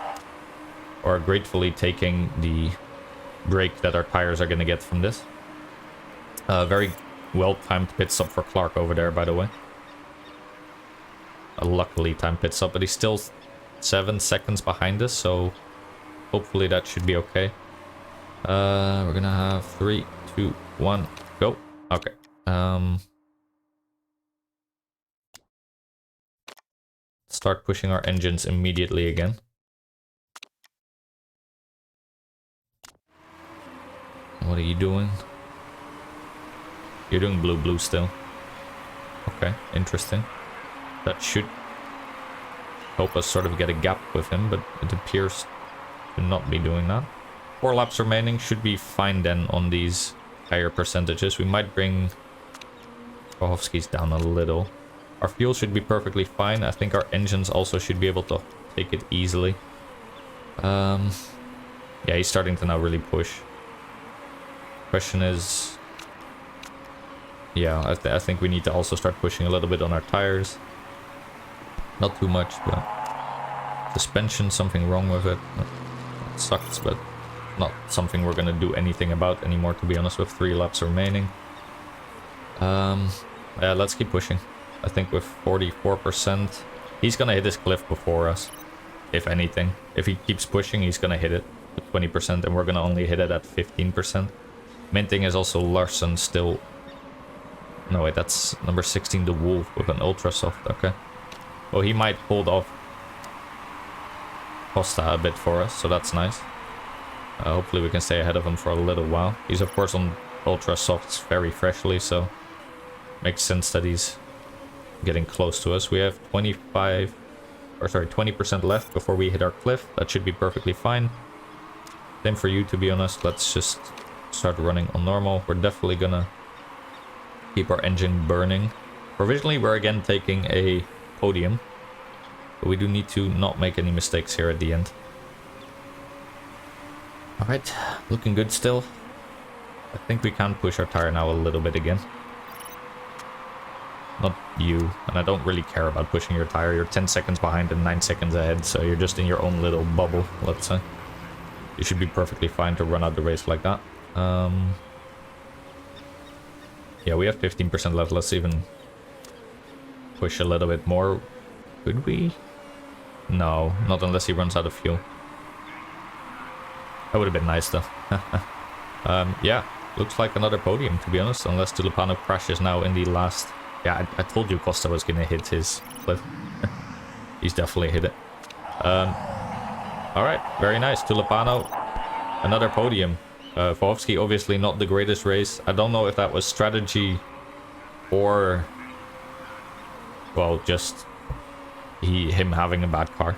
taking the break that our tires are going to get from this. Very well-timed pit stop for Clark over there, by the way. A luckily timed pit stop, but he's still 7 seconds behind us, so hopefully that should be okay. We're going to have 3, 2, 1, go. Okay. Start pushing our engines immediately again. What are you doing? You're doing blue still. Okay, interesting. That should help us sort of get a gap with him, but it appears to not be doing that. 4 laps remaining, should be fine then on these higher percentages. We might bring Kohovsky's down a little. Our fuel should be perfectly fine. I think our engines also should be able to take it easily. Yeah, he's starting to now really push. Question is... yeah, I think we need to also start pushing a little bit on our tires. Not too much, but... suspension, something wrong with it. It sucks, but not something we're gonna do anything about anymore, to be honest, with 3 laps remaining. Yeah, let's keep pushing. I think with 44%, he's gonna hit this cliff before us, if anything. If he keeps pushing, he's gonna hit it at 20%, and we're gonna only hit it at 15%. Main thing is also Larson still... no, wait, that's number 16, the Wolf, with an ultra soft. Okay. Well, he might hold off Costa a bit for us, so that's nice. Hopefully we can stay ahead of him for a little while. He's of course on ultra softs very freshly, so makes sense that he's getting close to us. We have 20% left before we hit our cliff. That should be perfectly fine. Same for you, to be honest. Let's just start running on normal. We're definitely gonna keep our engine burning. Provisionally, we're again taking a podium, but we do need to not make any mistakes here at the end. Alright, looking good still. I think we can push our tire now a little bit again. Not you, and I don't really care about pushing your tire. You're 10 seconds behind and 9 seconds ahead, so you're just in your own little bubble, let's say. You should be perfectly fine to run out the race like that. Yeah, we have 15% left. Let's even push a little bit more. Could we? No, not unless he runs out of fuel. That would have been nice, though. Yeah, looks like another podium, to be honest, unless Tulipano crashes now in the last... yeah, I told you Costa was going to hit his cliff. He's definitely hit it. Alright, very nice. Tulipano, another podium. Fohovsky, obviously not the greatest race. I don't know if that was strategy or... well, just him having a bad car.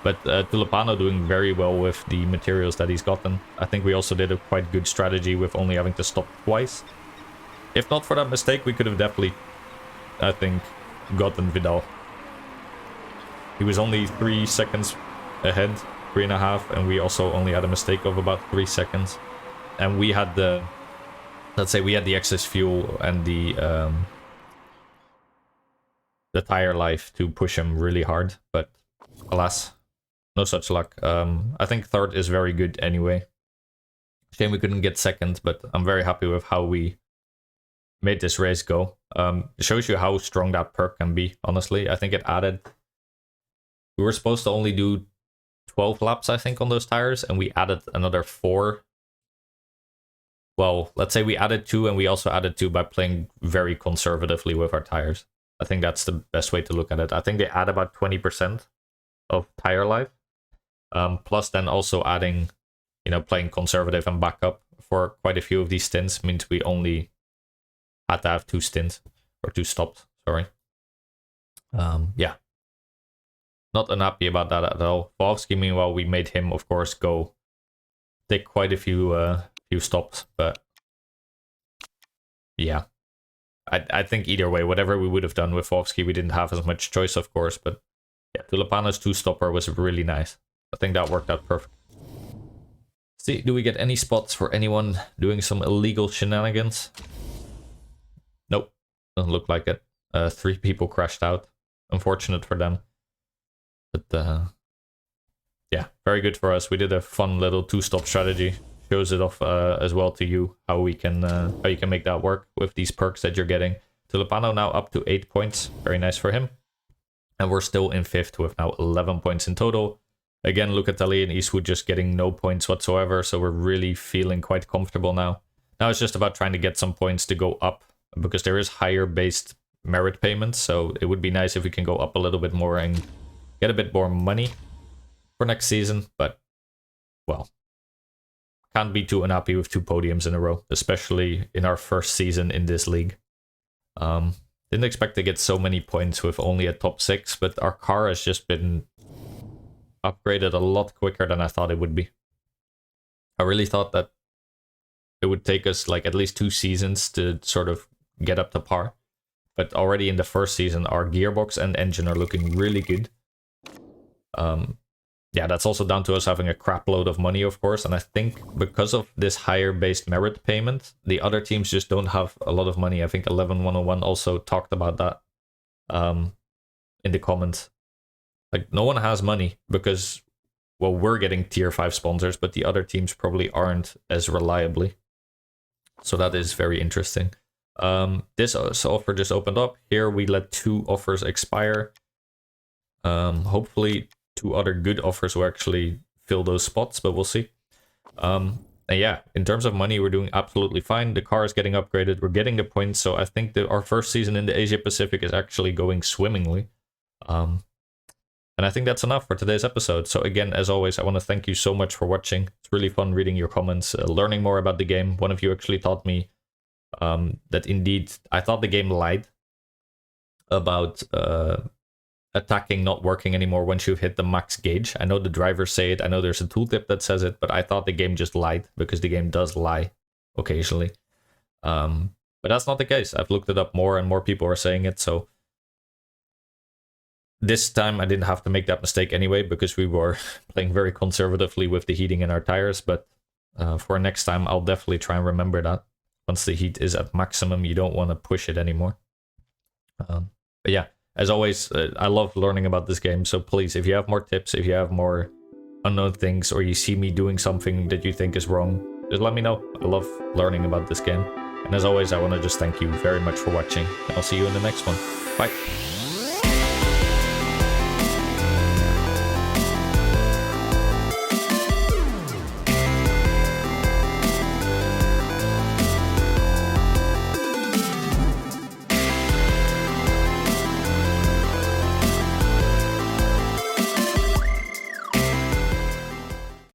But Tulipano doing very well with the materials that he's gotten. I think we also did a quite good strategy with only having to stop twice. If not for that mistake, we could have definitely, I think, gotten Vidal. He was only 3 seconds ahead, 3.5, and we also only had a mistake of about 3 seconds. And we had the, let's say we had the excess fuel and the tire life to push him really hard, but alas, no such luck. I think third is very good anyway. Shame we couldn't get second, but I'm very happy with how we made this race go. It shows you how strong that perk can be, honestly. I think it added... we were supposed to only do 12 laps, I think, on those tires, and we added another 4. Well, let's say we added 2, and we also added 2 by playing very conservatively with our tires. I think that's the best way to look at it. I think they add about 20% of tire life. Plus then also adding, you know, playing conservative and backup for quite a few of these stints means we only had to have 2 stints, or 2 stops, sorry. Yeah. Not unhappy about that at all. Fohovsky, meanwhile, we made him, of course, take quite a few stops, but yeah. I think either way, whatever we would have done with Fohovsky, we didn't have as much choice, of course, but yeah, Tulipano's 2-stopper was really nice. I think that worked out perfect. See, do we get any spots for anyone doing some illegal shenanigans? Nope, doesn't look like it. 3 people crashed out. Unfortunate for them. But yeah, very good for us. We did a fun little 2-stop strategy. Shows it off as well to you how you can make that work with these perks that you're getting. Tulipano now up to 8 points. Very nice for him. And we're still in 5th with now 11 points in total. Again, Lucatelli and Eastwood just getting no points whatsoever. So we're really feeling quite comfortable now. Now it's just about trying to get some points to go up, because there is higher based merit payments. So it would be nice if we can go up a little bit more and get a bit more money for next season. But, well, can't be too unhappy with 2 podiums in a row, especially in our first season in this league. Didn't expect to get so many points with only a top 6, but our car has just been upgraded a lot quicker than I thought it would be. I really thought that it would take us like at least 2 seasons to sort of get up to par. But already in the first season, our gearbox and engine are looking really good. Yeah, that's also down to us having a crap load of money, of course. And I think because of this higher based merit payment, the other teams just don't have a lot of money. I think 11101 also talked about that in the comments. Like, no one has money because, well, we're getting tier 5 sponsors, but the other teams probably aren't as reliably. So that is very interesting. This offer just opened up. Here we let 2 offers expire. Hopefully 2 other good offers will actually fill those spots, but we'll see. And yeah, in terms of money, we're doing absolutely fine. The car is getting upgraded. We're getting the points. So I think that our first season in the Asia Pacific is actually going swimmingly. And I think that's enough for today's episode. So again, as always, I want to thank you so much for watching. It's really fun reading your comments, learning more about the game. One of you actually taught me that indeed, I thought the game lied about attacking not working anymore once you've hit the max gauge. I know the drivers say it, I know there's a tooltip that says it, but I thought the game just lied, because the game does lie occasionally. But that's not the case. I've looked it up more and more people are saying it, so this time I didn't have to make that mistake anyway, because we were playing very conservatively with the heating in our tires. But for next time, I'll definitely try and remember that. Once the heat is at maximum, you don't want to push it anymore. But yeah, as always, I love learning about this game. So please, if you have more tips, if you have more unknown things, or you see me doing something that you think is wrong, just let me know. I love learning about this game. And as always, I want to just thank you very much for watching. And I'll see you in the next one. Bye.